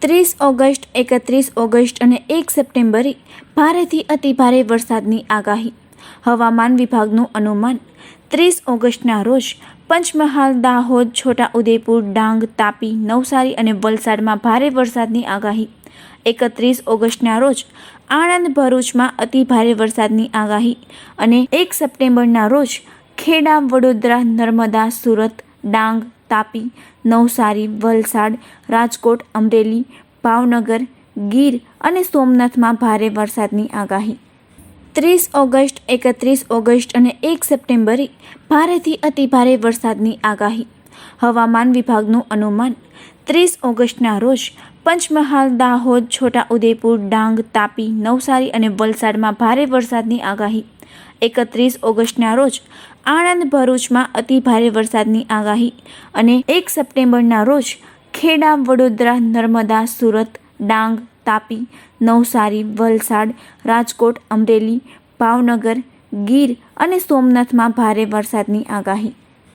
30 August, 31 August અને 1 સપ્ટેમ્બરે ભારેથી અતિભારે વરસાદની આગાહી. હવામાન વિભાગનું અનુમાન. 30 ઓગસ્ટના રોજ પંચમહાલ, દાહોદ, છોટાઉદેપુર, ડાંગ, તાપી, નવસારી અને વલસાડમાં ભારે વરસાદની આગાહી. 31 ઓગસ્ટના રોજ આણંદ, ભરૂચમાં અતિભારે વરસાદની આગાહી અને 1 સપ્ટેમ્બરના રોજ ખેડા, વડોદરા, નર્મદા, સુરત, ડાંગ, તાપી, નવસારી, વલસાડ, રાજકોટ, અમરેલી, ભાવનગર, ગીર અને સોમનાથમાં ભારે વરસાદની આગાહી. 30 ઓગસ્ટ, 31 ઓગસ્ટ અને 1 સપ્ટેમ્બરે ભારેથી અતિભારે વરસાદની આગાહી. હવામાન વિભાગનું અનુમાન. 30 ઓગસ્ટના રોજ પંચમહાલ, દાહોદ, છોટાઉદેપુર, ડાંગ, તાપી, નવસારી અને વલસાડમાં ભારે વરસાદની આગાહી. 31 ઓગસ્ટના રોજ આણંદ, ભરૂચમાં અતિભારે વરસાદની આગાહી અને 1 સપ્ટેમ્બરના રોજ ખેડા, વડોદરા, નર્મદા, સુરત, ડાંગ, તાપી, નવસારી, વલસાડ, રાજકોટ, અમરેલી, ભાવનગર, ગીર અને સોમનાથમાં ભારે વરસાદની આગાહી.